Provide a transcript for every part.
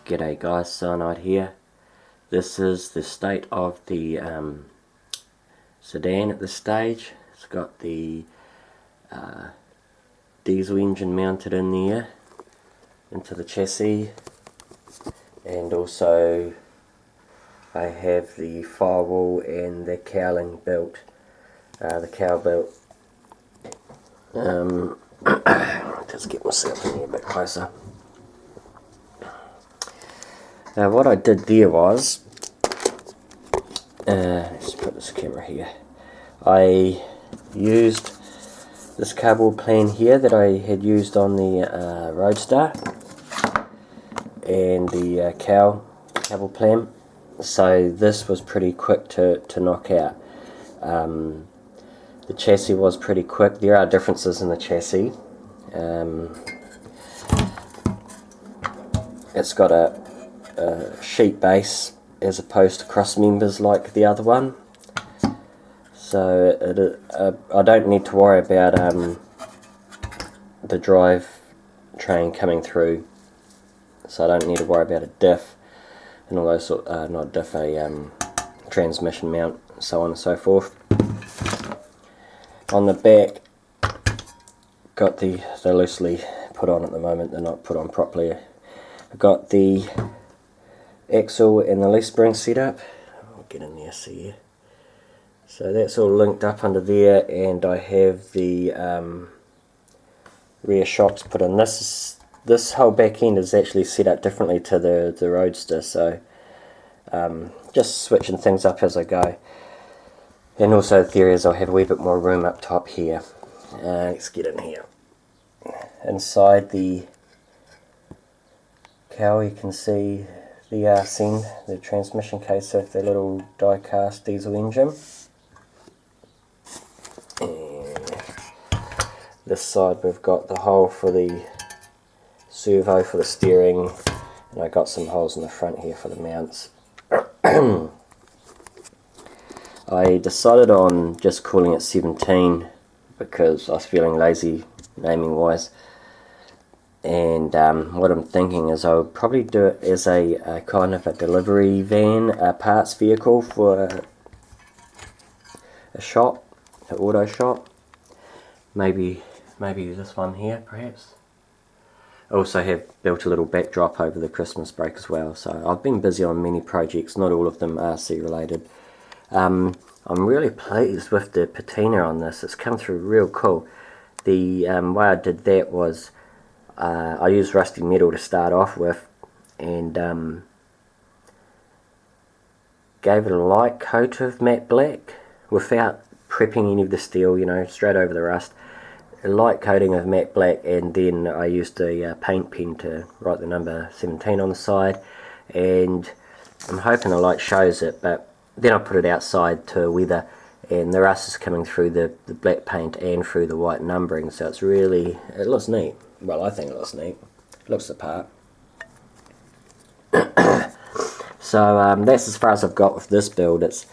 G'day guys, Cyanide here. This is the state of the sedan at this stage. It's got the diesel engine mounted in there into the chassis, and also I have the firewall and the cowling built, the cowl built. Just get myself in here a bit closer. Now what I did there was, let's put this camera here, I used this cardboard plan here that I had used on the Roadster and the cardboard plan, so this was pretty quick to knock out. The chassis was pretty quick. There are differences in the chassis. It's got a sheet base as opposed to cross members like the other one, so I don't need to worry about the drive train coming through, so I don't need to worry about a diff and all those not diff, a transmission mount, so on and so forth. On the back, got they're loosely put on at the moment, they're not put on properly. I've got the axle and the leaf spring set up. I'll get in there, see you. So that's all linked up under there, and I have the rear shocks put in. This whole back end is actually set up differently to the Roadster, so just switching things up as I go. And also the theory is I'll have a wee bit more room up top here. Let's get in here. Inside the cowl you can see the RCN, the transmission case of the little die-cast diesel engine. And this side we've got the hole for the servo for the steering, and I got some holes in the front here for the mounts. I decided on just calling it 17 because I was feeling lazy naming wise, and what I'm thinking is I'll probably do it as a kind of a delivery van, a parts vehicle for a shop, an auto shop. Maybe this one here perhaps. I also have built a little backdrop over the Christmas break as well, so I've been busy on many projects, not all of them RC related. I'm really pleased with the patina on this. It's come through real cool. The way I did that was I used rusty metal to start off with, and gave it a light coat of matte black without prepping any of the steel, you know, straight over the rust. A light coating of matte black, and then I used a paint pen to write the number 17 on the side, and I'm hoping the light shows it, but then I put it outside to weather, and the rust is coming through the black paint and through the white numbering, so it looks neat. Well, I think it looks neat. It looks the part. So that's as far as I've got with this build. It's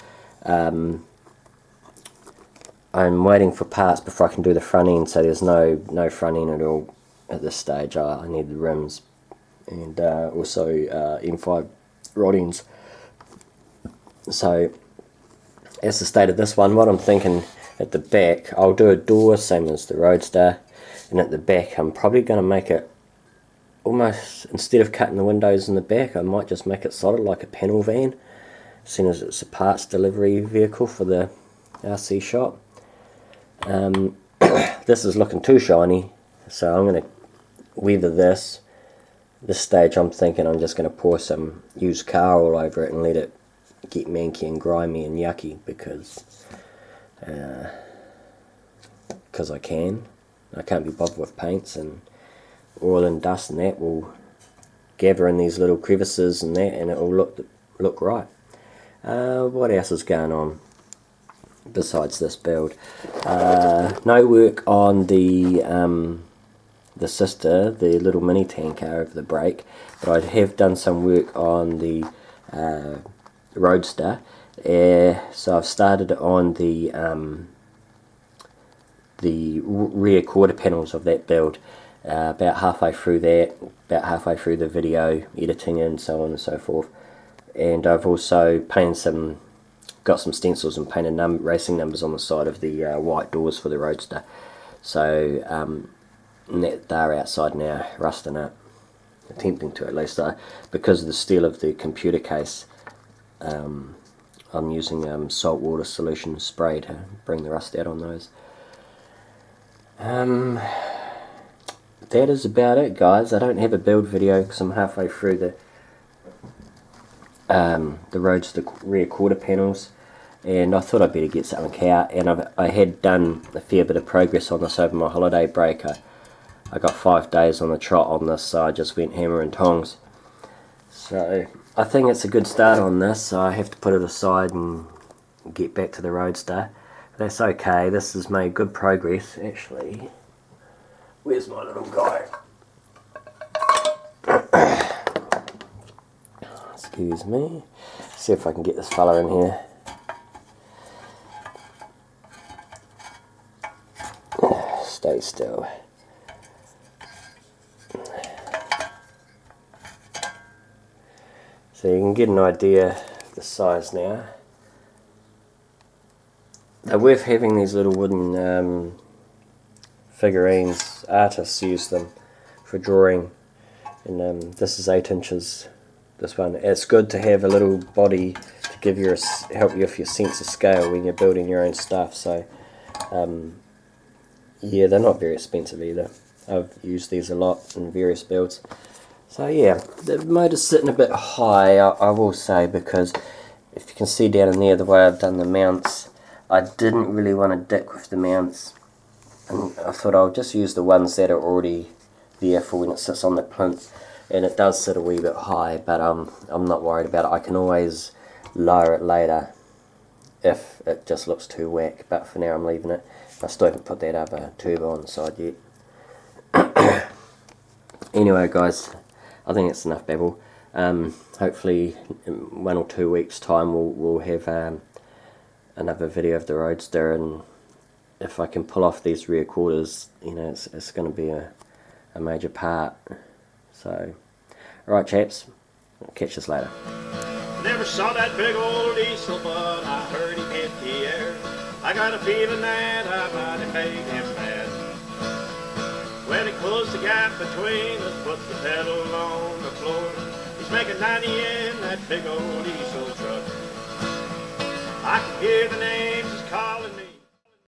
I'm waiting for parts before I can do the front end, so there's no front end at all at this stage. I need the rims and also M5 rod ends. So that's the state of this one. What I'm thinking at the back, I'll do a door same as the Roadster, and at the back I'm probably going to make it almost, instead of cutting the windows in the back, I might just make it solid like a panel van, seeing as it's a parts delivery vehicle for the RC shop. This is looking too shiny, so I'm going to weather this. This stage I'm thinking I'm just going to pour some used car all over it and let it get manky and grimy and yucky because I can't be bothered with paints, and oil and dust and that will gather in these little crevices and that, and it will look right. What else is going on besides this build? No work on the sister, the little mini tanker over the brake, but I have done some work on the Roadster. So I've started on the rear quarter panels of that build. about halfway through that, about halfway through the video editing and so on and so forth. And I've also painted got some stencils and painted racing numbers on the side of the white doors for the Roadster. So they're outside now, rusting up, attempting to at least. Because of the steel of the computer case, I'm using salt water solution spray to bring the rust out on those. That is about it, guys. I don't have a build video because I'm halfway through the Roadster rear quarter panels, and I thought I'd better get something out. And I had done a fair bit of progress on this over my holiday break. I got 5 days on the trot on this, so I just went hammer and tongs. So I think it's a good start on this. So I have to put it aside and get back to the Roadster. That's okay. This has made good progress, actually. Where's my little guy? Excuse me. See if I can get this fella in here. Stay still. So you can get an idea of the size now. They're worth having, these little wooden figurines. Artists use them for drawing, and this is 8 inches, this one. It's good to have a little body to give you help you with your sense of scale when you're building your own stuff. So yeah, they're not very expensive either. I've used these a lot in various builds. So yeah, the motor's sitting a bit high, I will say, because if you can see down in there the way I've done the mounts, I didn't really want to dick with the mounts. And I thought I'll just use the ones that are already there for when it sits on the plinth. And it does sit a wee bit high, but I'm not worried about it. I can always lower it later if it just looks too whack. But for now I'm leaving it. I still haven't put that other turbo on the side yet. Anyway guys, I think it's enough babble. Hopefully in 1 or 2 weeks time we'll have another video of the Roadster, and if I can pull off these rear quarters, you know, it's going to be a major part. So, alright chaps, I'll catch us later. Never saw that big old diesel, but I heard he hit the air. I got a feeling that I might have made him mad. When he closed the gap between us, put the pedal on the floor. He's making 90 in that big old diesel truck. I can hear the names he's calling me.